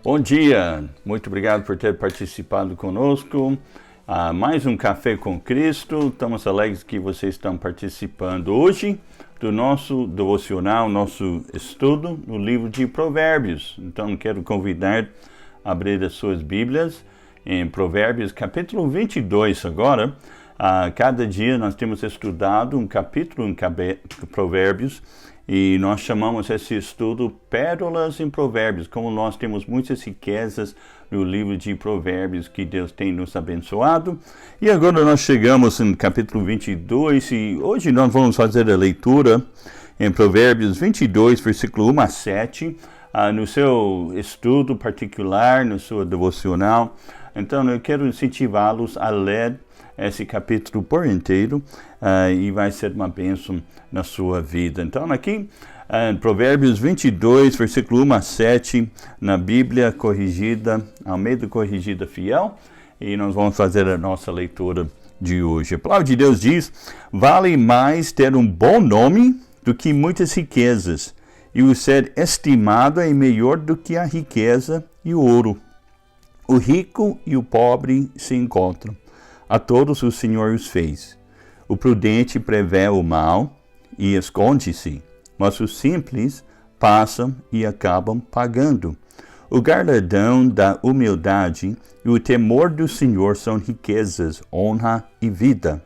Bom dia, muito obrigado por ter participado conosco. Mais um Café com Cristo. Estamos alegres que vocês estão participando hoje do nosso devocional, nosso estudo no livro de Provérbios. Então, quero convidar a abrir as suas Bíblias em Provérbios, capítulo 22 agora. Cada dia nós temos estudado um capítulo em Provérbios e nós chamamos esse estudo Pérolas em Provérbios, como nós temos muitas riquezas no livro de Provérbios que Deus tem nos abençoado. E agora nós chegamos no capítulo 22 e hoje nós vamos fazer a leitura em Provérbios 22, versículo 1 a 7, no seu estudo particular, no seu devocional. Então eu quero incentivá-los a ler esse capítulo por inteiro e vai ser uma bênção na sua vida. Então aqui, Provérbios 22, versículo 1 a 7, na Bíblia corrigida, Almeida Corrigida Fiel, e nós vamos fazer a nossa leitura de hoje. A palavra de Deus diz: vale mais ter um bom nome do que muitas riquezas, e o ser estimado é melhor do que a riqueza e o ouro. O rico e o pobre se encontram. A todos o Senhor os fez. O prudente prevê o mal e esconde-se, mas os simples passam e acabam pagando. O galardão da humildade e o temor do Senhor são riquezas, honra e vida.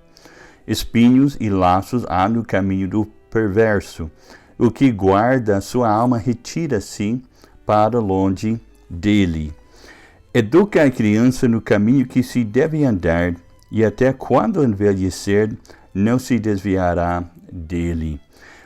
Espinhos e laços há no caminho do perverso. O que guarda a sua alma retira-se para longe dele. Educa a criança no caminho que se deve andar, e até quando envelhecer, não se desviará dele.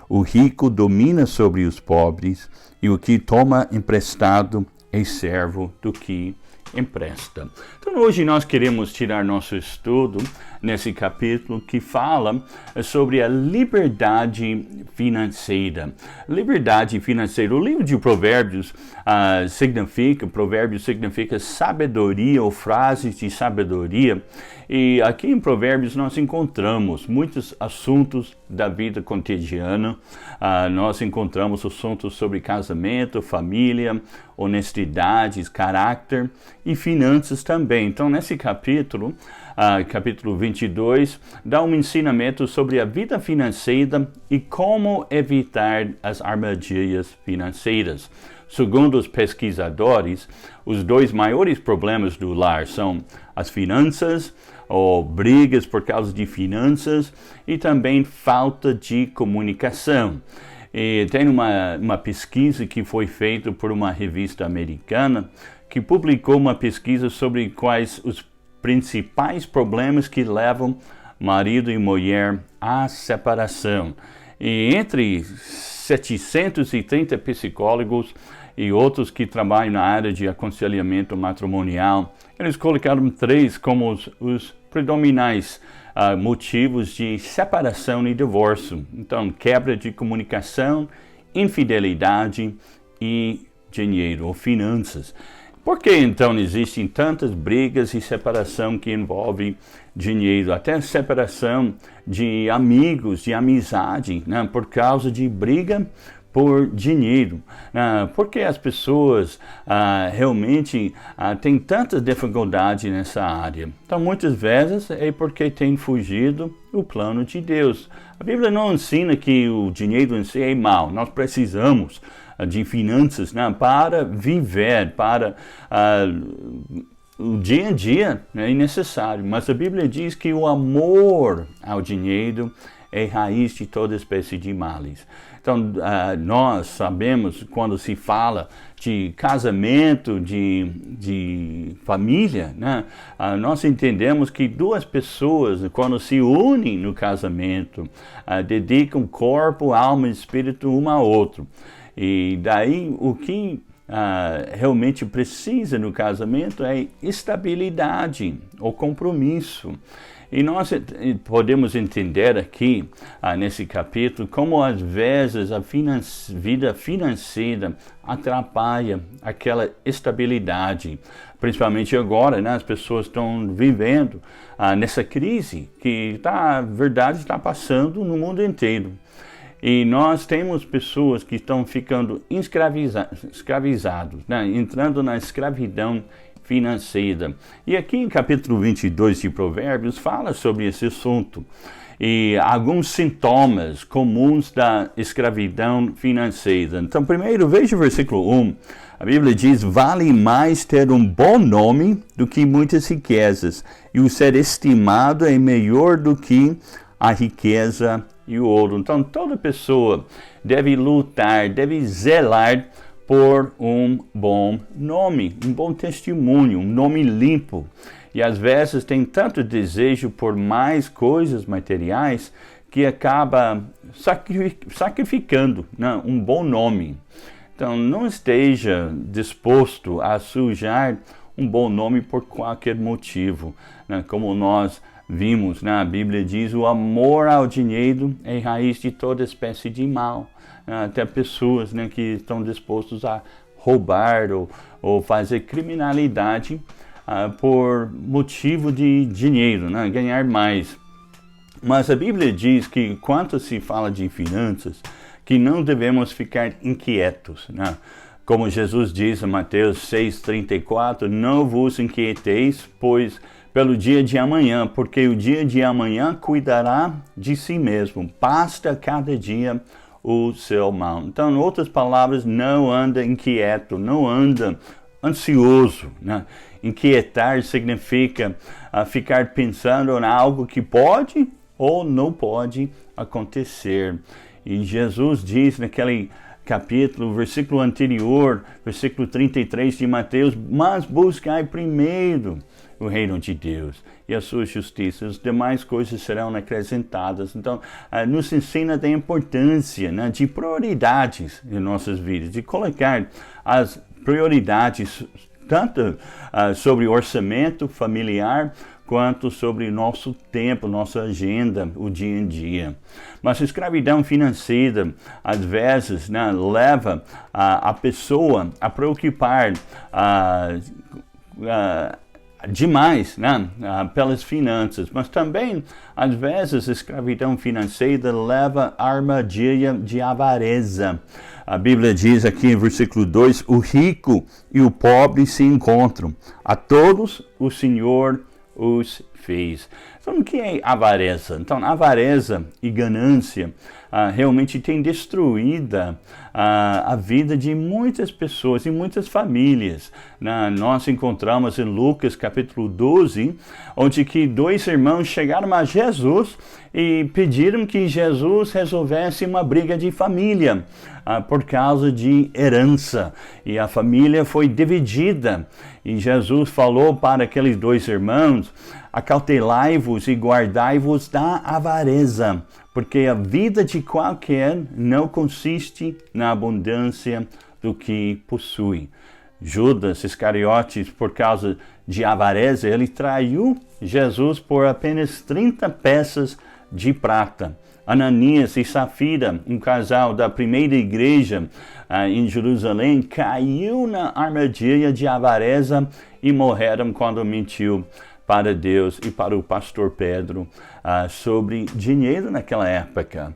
O rico domina sobre os pobres, e o que toma emprestado é servo do que empresta. Então hoje nós queremos tirar nosso estudo nesse capítulo que fala sobre a liberdade financeira. Liberdade financeira. O livro de Provérbios significa sabedoria ou frases de sabedoria. E aqui em Provérbios nós encontramos muitos assuntos da vida cotidiana. Nós encontramos assuntos sobre casamento, família, honestidade, caráter e finanças também. Então, nesse capítulo 22, dá um ensinamento sobre a vida financeira e como evitar as armadilhas financeiras. Segundo os pesquisadores, os dois maiores problemas do lar são as finanças, ou brigas por causa de finanças, e também falta de comunicação. E tem uma pesquisa que foi feita por uma revista americana que publicou uma pesquisa sobre quais os principais problemas que levam marido e mulher à separação. E entre 730 psicólogos e outros que trabalham na área de aconselhamento matrimonial, eles colocaram 3 como os predominantes motivos de separação e divórcio. Então, quebra de comunicação, infidelidade e dinheiro ou finanças. Por que então existem tantas brigas e separação que envolvem dinheiro? Até separação de amigos, de amizade, né? Por causa de briga por dinheiro. Porque as pessoas realmente têm tanta dificuldade nessa área. Então, muitas vezes é porque têm fugido do plano de Deus. A Bíblia não ensina que o dinheiro em si é mal. Nós precisamos de finanças, né, para viver, para o dia a dia, é necessário. Mas a Bíblia diz que o amor ao dinheiro é raiz de toda espécie de males. Então, nós sabemos, quando se fala de casamento, de família, né, nós entendemos que duas pessoas, quando se unem no casamento, dedicam corpo, alma e espírito um ao outro. E daí o que realmente precisa no casamento é estabilidade, ou compromisso. E nós podemos entender aqui, nesse capítulo, como às vezes a vida financeira atrapalha aquela estabilidade. Principalmente agora, né, as pessoas estão vivendo nessa crise que, na verdade, está passando no mundo inteiro. E nós temos pessoas que estão ficando escravizados, né? Entrando na escravidão financeira. E aqui em capítulo 22 de Provérbios fala sobre esse assunto. E alguns sintomas comuns da escravidão financeira. Então, primeiro, veja o versículo 1. A Bíblia diz, vale mais ter um bom nome do que muitas riquezas, e o ser estimado é melhor do que a riqueza e o ouro. Então, toda pessoa deve lutar, deve zelar por um bom nome, um bom testemunho, um nome limpo. E às vezes tem tanto desejo por mais coisas materiais que acaba sacrificando, né, um bom nome. Então não esteja disposto a sujar um bom nome por qualquer motivo, né? Como nós vimos, né? A Bíblia diz, o amor ao dinheiro é raiz de toda espécie de mal. Até pessoas, né, que estão dispostos a roubar ou fazer criminalidade por motivo de dinheiro, né? Ganhar mais. Mas a Bíblia diz que quando se fala de finanças, que não devemos ficar inquietos, né? Como Jesus diz em Mateus 6,34, não vos inquieteis, pois pelo dia de amanhã, porque o dia de amanhã cuidará de si mesmo. Basta cada dia o seu mal. Então, em outras palavras, não anda inquieto, não anda ansioso, né? Inquietar significa ficar pensando em algo que pode ou não pode acontecer. E Jesus diz naquele capítulo, versículo anterior, versículo 33 de Mateus, mas buscai primeiro o reino de Deus e a sua justiça, as demais coisas serão acrescentadas. Então, nos ensina da importância, né, de prioridades em nossas vidas, de colocar as prioridades tanto sobre orçamento familiar, quanto sobre nosso tempo, nossa agenda, o dia em dia. Mas a escravidão financeira, às vezes, né, leva a pessoa a preocupar demais, né, pelas finanças, mas também, às vezes, a escravidão financeira leva à armadilha de avareza. A Bíblia diz aqui em versículo 2, o rico e o pobre se encontram, a todos o Senhor os fez. Então, o que é avareza? Então, avareza e ganância realmente tem destruído a vida de muitas pessoas e muitas famílias. Nós encontramos em Lucas capítulo 12, onde que dois irmãos chegaram a Jesus e pediram que Jesus resolvesse uma briga de família por causa de herança. E a família foi dividida. E Jesus falou para aqueles dois irmãos, acautelai-vos e guardai-vos da avareza, porque a vida de qualquer não consiste na abundância do que possui. Judas Iscariotes, por causa de avareza, ele traiu Jesus por apenas 30 peças de prata. Ananias e Safira, um casal da primeira igreja em Jerusalém, caiu na armadilha de avareza e morreram quando mentiu para Deus e para o pastor Pedro sobre dinheiro naquela época.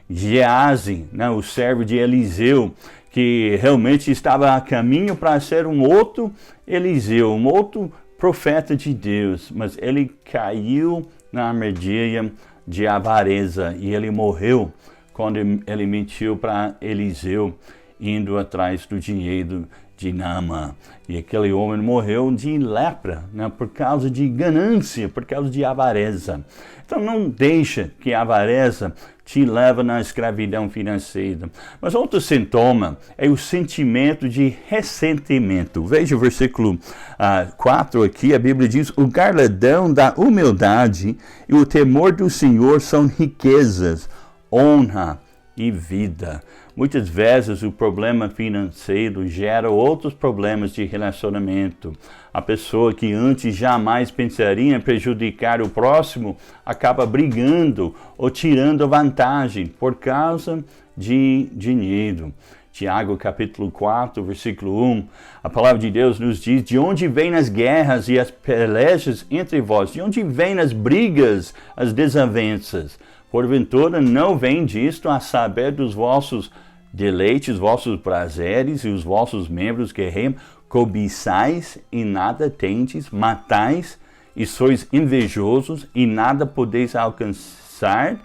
Geazi, né, o servo de Eliseu, que realmente estava a caminho para ser um outro Eliseu, um outro profeta de Deus, mas ele caiu na armadilha de avareza e ele morreu quando ele mentiu para Eliseu, indo atrás do dinheiro de Naamã. E aquele homem morreu de lepra, né, por causa de ganância, por causa de avareza. Então não deixa que a avareza te leve na escravidão financeira. Mas outro sintoma é o sentimento de ressentimento. Veja o versículo 4 aqui, a Bíblia diz, o galardão da humildade e o temor do Senhor são riquezas, honra e vida. Muitas vezes o problema financeiro gera outros problemas de relacionamento. A pessoa que antes jamais pensaria em prejudicar o próximo acaba brigando ou tirando vantagem por causa de dinheiro. Tiago capítulo 4, versículo 1, a palavra de Deus nos diz, de onde vêm as guerras e as pelejas entre vós? De onde vêm as brigas, as desavenças? Porventura não vem disto a saber dos vossos deleites, vossos prazeres e os vossos membros guerreiam, cobiçais e nada tendes, matais e sois invejosos e nada podeis alcançar,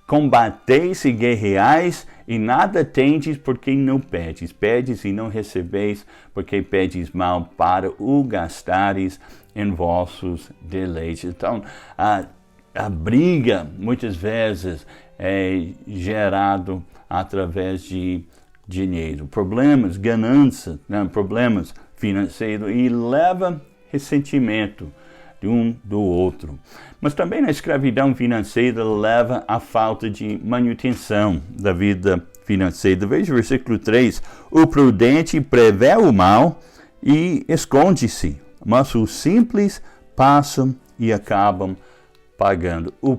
combateis e guerreais e nada tendes porque não pedes. Pedes e não recebeis porque pedes mal para o gastares em vossos deleites. Então, a briga, muitas vezes, é gerado através de dinheiro. Problemas, ganância, né? Problemas financeiros e leva ressentimento de um do outro. Mas também a escravidão financeira leva à falta de manutenção da vida financeira. Veja o versículo 3. O prudente prevê o mal e esconde-se, mas os simples passam e acabam pagando. O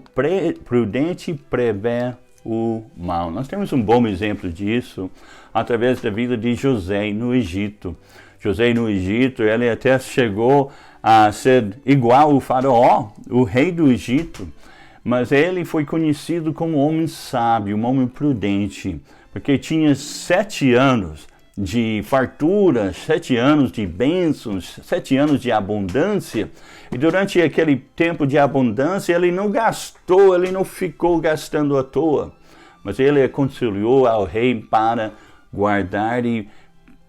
prudente prevê o mal. Nós temos um bom exemplo disso através da vida de José no Egito. José no Egito, ele até chegou a ser igual ao faraó, o rei do Egito, mas ele foi conhecido como um homem sábio, um homem prudente, porque tinha 7 anos de fartura, 7 anos de bênçãos, 7 anos de abundância, e durante aquele tempo de abundância ele não gastou, ele não ficou gastando à toa, mas ele aconselhou ao rei para guardar e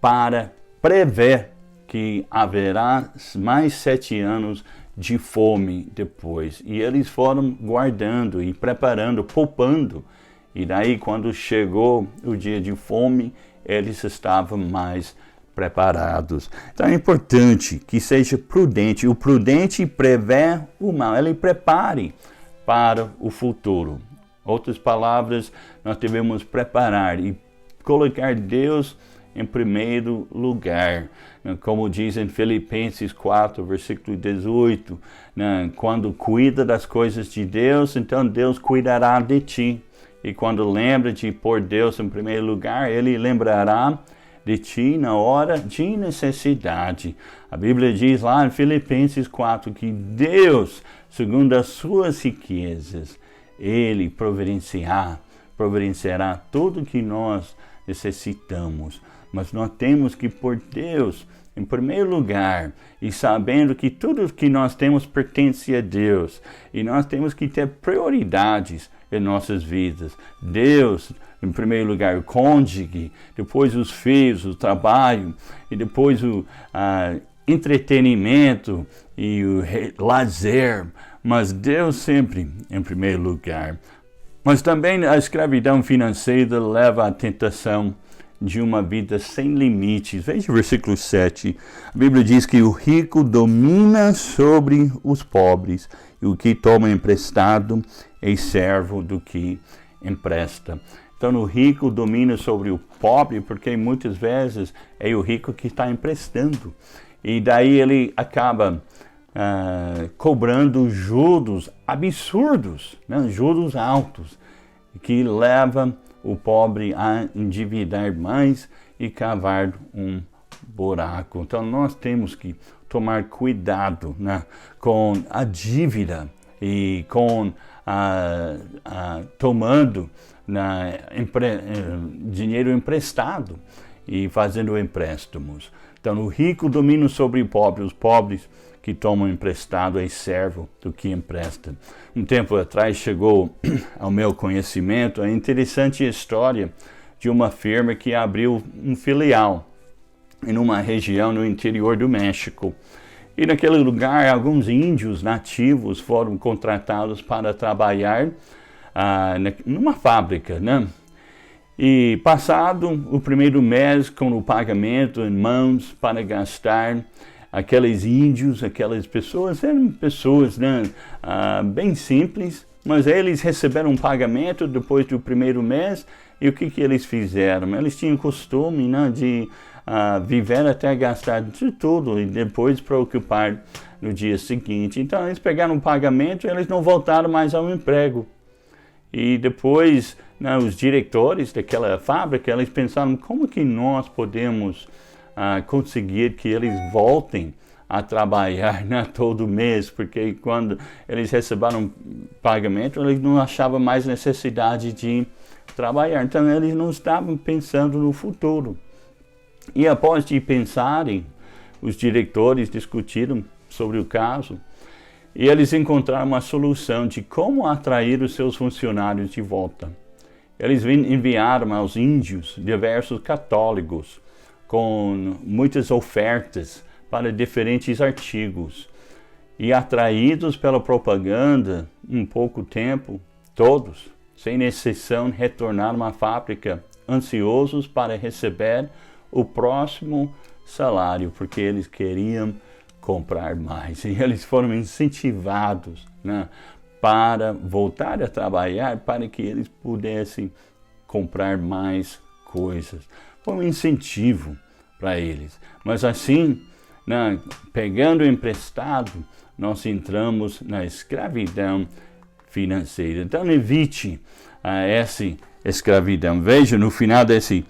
para prever que haverá mais 7 anos de fome depois. E eles foram guardando e preparando, poupando. E daí, quando chegou o dia de fome, eles estavam mais preparados. Então é importante que seja prudente. O prudente prevê o mal, ele prepare para o futuro. Outras palavras, nós devemos preparar e colocar Deus em primeiro lugar, como diz em Filipenses 4, versículo 18, quando cuida das coisas de Deus, então Deus cuidará de ti, e quando lembra de pôr Deus em primeiro lugar, Ele lembrará de ti na hora de necessidade. A Bíblia diz lá em Filipenses 4 que Deus, segundo as suas riquezas, Ele providenciará tudo o que nós necessitamos. Mas nós temos que pôr Deus em primeiro lugar e sabendo que tudo que nós temos pertence a Deus. E nós temos que ter prioridades em nossas vidas. Deus, em primeiro lugar, o cônjuge, depois os filhos, o trabalho, e depois o entretenimento e o lazer. Mas Deus sempre em primeiro lugar. Mas também a escravidão financeira leva à tentação de uma vida sem limites. Veja o versículo 7. A Bíblia diz que o rico domina sobre os pobres, e o que toma emprestado é servo do que empresta. Então o rico domina sobre o pobre, porque muitas vezes é o rico que está emprestando. E daí ele acaba cobrando juros absurdos, né? Juros altos, que leva o pobre a endividar mais e cavar um buraco. Então nós temos que tomar cuidado, né, com a dívida e com tomando dinheiro emprestado e fazendo empréstimos. Então o rico domina sobre o pobre, os pobres que tomam emprestado é servo do que empresta. Um tempo atrás chegou ao meu conhecimento a interessante história de uma firma que abriu um filial em uma região no interior do México. E naquele lugar, alguns índios nativos foram contratados para trabalhar numa fábrica, né? E passado o primeiro mês, com o pagamento em mãos para gastar, aqueles índios, aquelas pessoas, eram pessoas, né, bem simples, mas eles receberam um pagamento depois do primeiro mês, e o que eles fizeram? Eles tinham costume, né, de viver até gastar de tudo e depois preocupar no dia seguinte. Então eles pegaram um pagamento e eles não voltaram mais ao emprego. E depois, né, os diretores daquela fábrica, eles pensaram, como que nós podemos conseguir que eles voltem a trabalhar, né, todo mês, porque quando eles receberam pagamento, eles não achavam mais necessidade de trabalhar. Então eles não estavam pensando no futuro. E após de pensarem, os diretores discutiram sobre o caso e eles encontraram uma solução de como atrair os seus funcionários de volta. Eles enviaram aos índios diversos catálogos com muitas ofertas para diferentes artigos. E atraídos pela propaganda, em pouco tempo, todos, sem exceção, retornaram à fábrica, ansiosos para receber o próximo salário, porque eles queriam comprar mais. E eles foram incentivados, né, para voltar a trabalhar, para que eles pudessem comprar mais coisas. Foi um incentivo para eles. Mas assim, né, pegando emprestado, nós entramos na escravidão financeira. Então evite essa escravidão. Veja, no final desse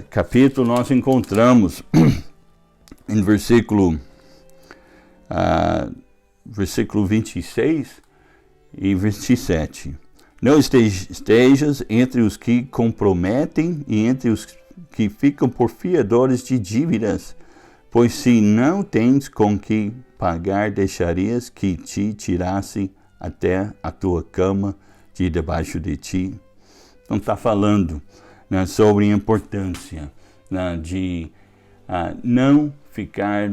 capítulo nós encontramos em versículo 26 e 27. Não estejas entre os que comprometem e entre os que ficam por fiadores de dívidas, pois se não tens com que pagar, deixarias que te tirasse até a tua cama de debaixo de ti. Então está falando, né, sobre a importância, né, de não ficar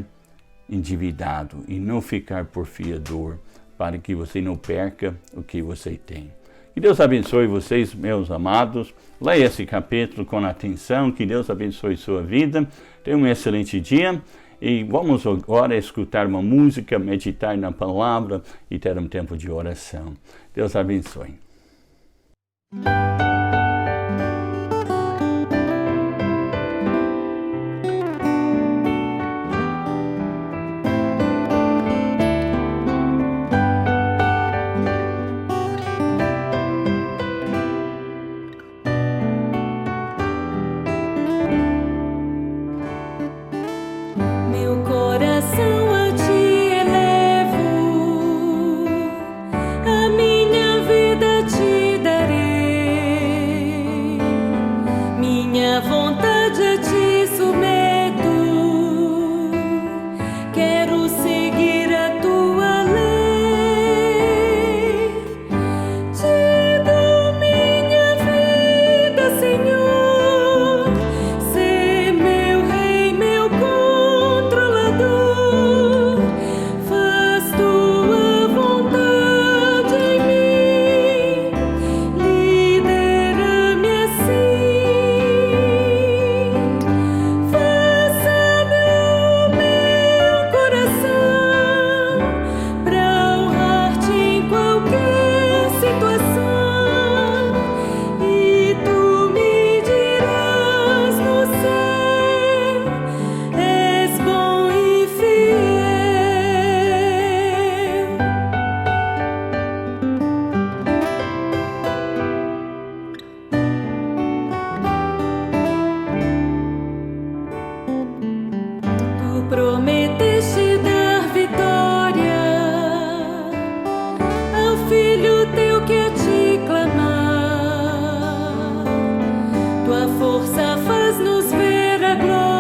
endividado e não ficar por fiador, para que você não perca o que você tem. Que Deus abençoe vocês, meus amados. Leia esse capítulo com atenção. Que Deus abençoe sua vida. Tenha um excelente dia. E vamos agora escutar uma música, meditar na palavra e ter um tempo de oração. Deus abençoe. Força faz-nos ver a glória.